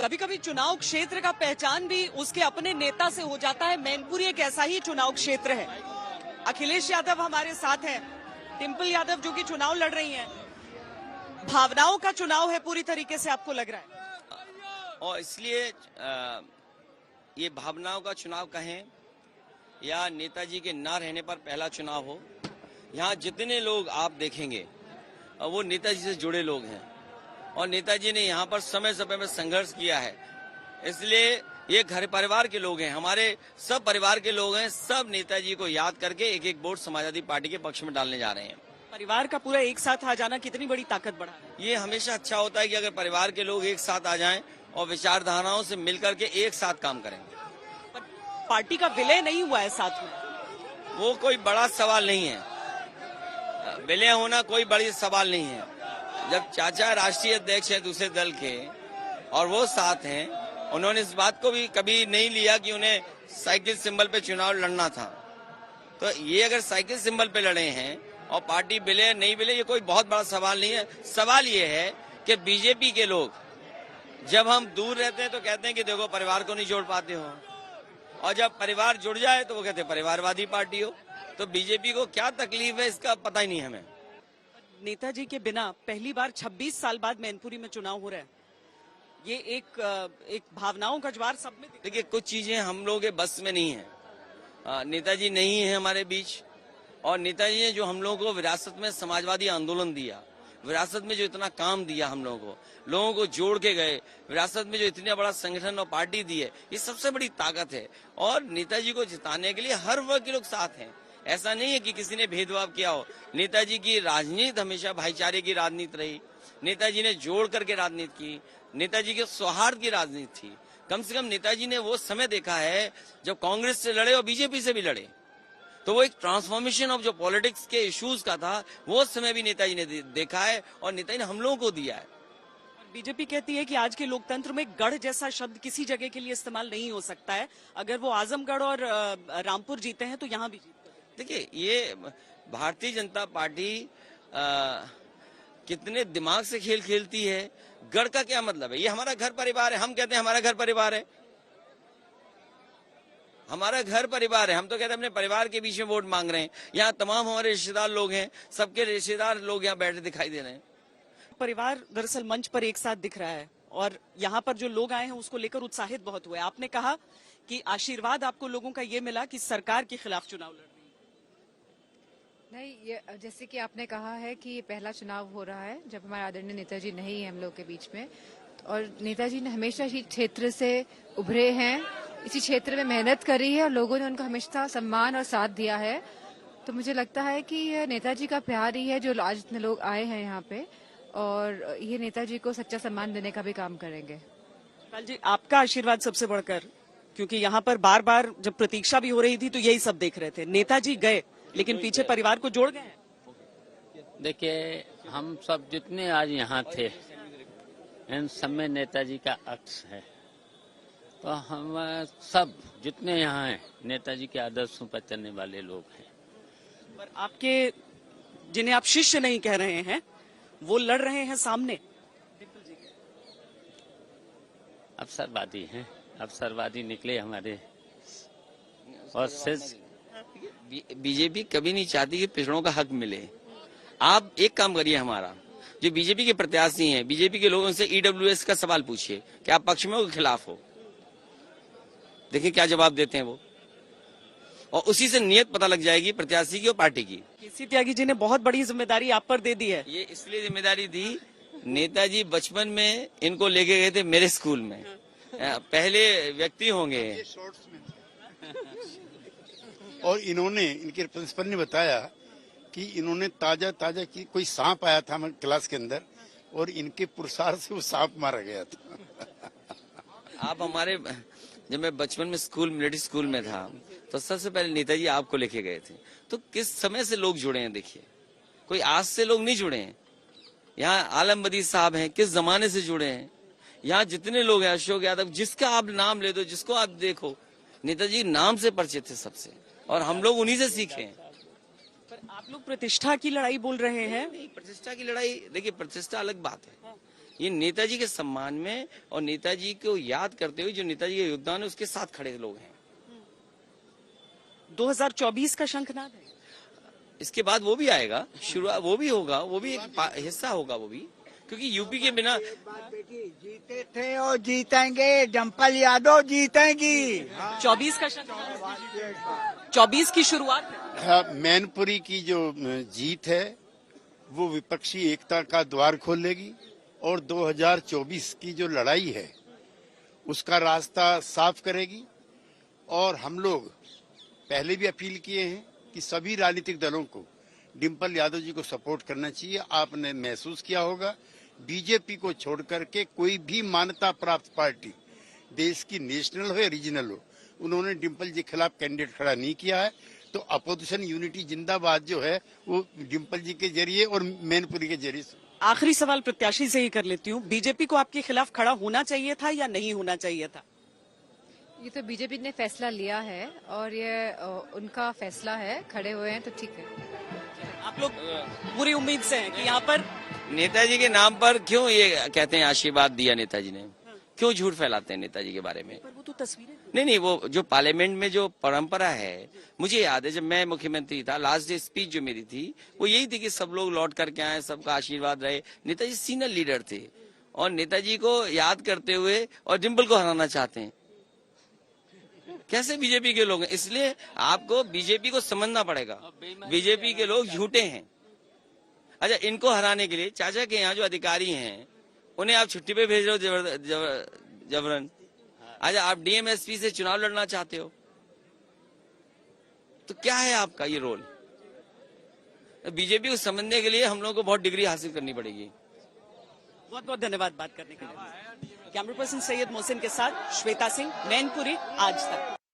कभी कभी चुनाव क्षेत्र का पहचान भी उसके अपने नेता से हो जाता है। मैनपुरी एक ऐसा ही चुनाव क्षेत्र है। अखिलेश यादव हमारे साथ हैं, डिम्पल यादव जो कि चुनाव लड़ रही हैं। भावनाओं का चुनाव है पूरी तरीके से, आपको लग रहा है? और इसलिए ये भावनाओं का चुनाव कहें या नेताजी के ना रहने पर पहला चुनाव हो, यहाँ जितने लोग आप देखेंगे वो नेताजी से जुड़े लोग हैं और नेताजी ने यहाँ पर समय समय में संघर्ष किया है। इसलिए ये घर परिवार के लोग हैं, हमारे सब परिवार के लोग हैं। सब नेताजी को याद करके एक एक वोट समाजवादी पार्टी के पक्ष में डालने जा रहे हैं। परिवार का पूरा एक साथ आ जाना कितनी बड़ी ताकत बढ़ा है। ये हमेशा अच्छा होता है कि अगर परिवार के लोग एक साथ आ जाएं और विचारधाराओं से मिलकर के एक साथ काम करेंगे। पर पार्टी का विलय नहीं हुआ है साथ में, वो कोई बड़ा सवाल नहीं है। विलय होना कोई बड़ी सवाल नहीं है। जब चाचा राष्ट्रीय अध्यक्ष हैं दूसरे दल के और वो साथ हैं, उन्होंने इस बात को भी कभी नहीं लिया कि उन्हें साइकिल सिंबल पे चुनाव लड़ना था। तो ये अगर साइकिल सिंबल पे लड़े हैं और पार्टी विलय नहीं विलय, ये कोई बहुत बड़ा सवाल नहीं है। सवाल ये है कि बीजेपी के लोग जब हम दूर रहते हैं तो कहते हैं कि देखो परिवार को नहीं जोड़ पाते हो, और जब परिवार जुड़ जाए तो वो कहते हैं परिवारवादी पार्टी हो। तो बीजेपी को क्या तकलीफ है इसका पता ही नहीं हमें। नेताजी के बिना पहली बार 26 साल बाद मैनपुरी में चुनाव हो रहा है। ये एक भावनाओं का ज्वार सब में। देखिए कुछ चीजें हम लोगों के बस में नहीं है। नेताजी नहीं है हमारे बीच, और नेताजी ने जो हम लोगों को विरासत में समाजवादी आंदोलन दिया, विरासत में जो इतना काम दिया, हम लोगों को जोड़ के गए, विरासत में जो इतना बड़ा संगठन और पार्टी दी है, ये सबसे बड़ी ताकत है। और नेताजी को जिताने के लिए हर वर्ग के लोग साथ हैं। ऐसा नहीं है कि किसी ने भेदभाव किया हो। नेताजी की राजनीति हमेशा भाईचारे की राजनीति रही। नेताजी ने जोड़ करके राजनीति की, नेताजी के सौहार्द की राजनीति थी। कम से कम नेताजी ने वो समय देखा है जब कांग्रेस से लड़े और बीजेपी से भी लड़े, तो वो एक ट्रांसफॉर्मेशन ऑफ जो पॉलिटिक्स के इश्यूज का था, वो समय भी नेताजी ने देखा है और नेताजी ने हम लोगों को दिया है। बीजेपी कहती है कि आज के लोकतंत्र में गढ़ जैसा शब्द किसी जगह के लिए इस्तेमाल नहीं हो सकता है। अगर वो आजमगढ़ और रामपुर जीते हैं तो यहाँ भी जीते। देखिए ये भारतीय जनता पार्टी कितने दिमाग से खेल खेलती है। गढ़ का क्या मतलब है? ये हमारा घर परिवार है। हम कहते हैं हमारा घर परिवार है, हमारा घर परिवार है। हम तो कहते हैं अपने परिवार के बीच में वोट मांग रहे हैं। यहाँ तमाम हमारे रिश्तेदार लोग हैं, सबके रिश्तेदार लोग यहाँ बैठे दिखाई दे रहे हैं। परिवार दरअसल मंच पर एक साथ दिख रहा है और यहाँ पर जो लोग आए हैं उसको लेकर उत्साहित बहुत हुए। आपने कहा कि आशीर्वाद आपको लोगों का ये मिला कि सरकार के खिलाफ चुनाव लड़ रही है। नहीं, ये जैसे कि आपने कहा है कि ये पहला चुनाव हो रहा है जब हमारे आदरणीय नेताजी नहीं है हम लोग के बीच में, और नेताजी ने हमेशा इसी क्षेत्र से उभरे हैं, इसी क्षेत्र में मेहनत करी है और लोगों ने उनको हमेशा सम्मान और साथ दिया है। तो मुझे लगता है कि ये नेताजी का प्यार ही है जो आज इतने लोग आए हैं यहाँ पे, और ये नेताजी को सच्चा सम्मान देने का भी काम करेंगे। लाल जी, आपका आशीर्वाद सबसे बढ़कर, क्योंकि यहाँ पर बार बार जब प्रतीक्षा भी हो रही थी तो यही सब देख रहे थे। नेताजी गए लेकिन पीछे परिवार को जोड़ गए। देखिए हम सब जितने आज यहाँ थे इन सब में नेताजी का अक्स है। तो हम सब जितने यहाँ हैं नेताजी के आदर्शों पर चलने वाले लोग हैं। पर आपके जिन्हें आप शिष्य नहीं कह रहे हैं वो लड़ रहे हैं सामने। अवसरवादी हैं, अवसरवादी निकले हमारे। और बीजेपी कभी नहीं चाहती कि पिछड़ों का हक मिले। आप एक काम करिए, हमारा जो बीजेपी के प्रत्याशी हैं, बीजेपी के लोगों से ईडब्ल्यूएस का सवाल पूछिए कि आप पक्ष में हो कि खिलाफ हो। देखिए क्या जवाब देते हैं वो, और उसी से नियत पता लग जाएगी प्रत्याशी की और पार्टी की। केसी त्यागी जी ने बहुत बड़ी जिम्मेदारी आप पर दे दी है। ये इसलिए जिम्मेदारी दी, नेताजी बचपन में इनको लेके गए थे मेरे स्कूल में। पहले व्यक्ति होंगे और इन्होंने, इनके प्रिंसिपल ने बताया कि इन्होंने ताजा की कोई सांप आया था हमारे क्लास के अंदर और इनके पुरस्कार से वो सांप मारा गया था। आप हमारे, जब मैं बचपन में स्कूल, मिलिट्री स्कूल में था, तो सबसे पहले नेताजी आपको लेके गए थे। तो किस समय से लोग जुड़े हैं देखिए, कोई आज से लोग नहीं जुड़े हैं। यहाँ आलम बदी साहब हैं, किस जमाने से जुड़े हैं। यहाँ जितने लोग हैं, अशोक यादव, जिसका आप नाम ले दो, जिसको आप देखो, नेताजी नाम से परिचित थे सबसे, और हम लोग उन्हीं से सीखे हैं। पर आप लोग प्रतिष्ठा की लड़ाई बोल रहे हैं। नहीं, प्रतिष्ठा की लड़ाई, देखिए प्रतिष्ठा अलग बात है, ये नेताजी के सम्मान में और नेताजी को याद करते हुए जो नेताजी का योगदान है उसके साथ खड़े लोग हैं। 2024 का शंखनाद है। इसके बाद वो भी आएगा, शुरुआत वो भी होगा, वो भी एक हिस्सा होगा वो भी, क्योंकि यूपी के बिना जीते थे और जीतेंगे, डिम्पल यादव जीतेंगी। 24 का शंखनाद, 24 की शुरुआत है। हाँ, मैनपुरी की जो जीत है वो विपक्षी एकता का द्वार खोलेगी और 2024 की जो लड़ाई है उसका रास्ता साफ करेगी। और हम लोग पहले भी अपील किए हैं कि सभी राजनीतिक दलों को डिम्पल यादव जी को सपोर्ट करना चाहिए। आपने महसूस किया होगा बीजेपी को छोड़ करके कोई भी मान्यता प्राप्त पार्टी, देश की नेशनल हो या रीजनल हो, उन्होंने डिम्पल जी के खिलाफ कैंडिडेट खड़ा नहीं किया है। तो अपोजिशन यूनिटी जिंदाबाद जो है वो डिम्पल जी के जरिए और मैनपुरी के जरिए। आखिरी सवाल प्रत्याशी से ही कर लेती हूँ, बीजेपी को आपके खिलाफ खड़ा होना चाहिए था या नहीं होना चाहिए था? ये तो बीजेपी ने फैसला लिया है और ये उनका फैसला है, खड़े हुए हैं तो ठीक है। आप लोग पूरी उम्मीद से हैं कि यहाँ पर नेताजी के नाम पर क्यों ये कहते हैं आशीर्वाद दिया नेताजी ने, क्यों झूठ फैलाते हैं नेताजी के बारे में? पर वो तो तस्वीरें नहीं, वो जो पार्लियामेंट में जो परंपरा है, मुझे याद है जब मैं मुख्यमंत्री था, लास्ट डे स्पीच जो मेरी थी वो यही थी कि सब लोग लौट करके आए, सबका आशीर्वाद रहे। नेताजी सीनियर लीडर थे और नेताजी को याद करते हुए और डिम्पल को हराना चाहते हैं। कैसे बीजेपी के लोग हैं? इसलिए आपको बीजेपी को समझना पड़ेगा, बीजेपी के लोग झूठे हैं। अच्छा, इनको हराने के लिए चाचा के यहाँ जो अधिकारी हैं उन्हें आप छुट्टी पे भेज रहे हो जबरन। अच्छा, आप डीएमएसपी से चुनाव लड़ना चाहते हो तो क्या है आपका ये रोल? बीजेपी को समझने के लिए हम लोगों को बहुत डिग्री हासिल करनी पड़ेगी। बहुत बहुत धन्यवाद बात करने के लिए। कैमरा पर्सन सैयद मोहसिन के साथ श्वेता सिंह, मैनपुरी, आज तक।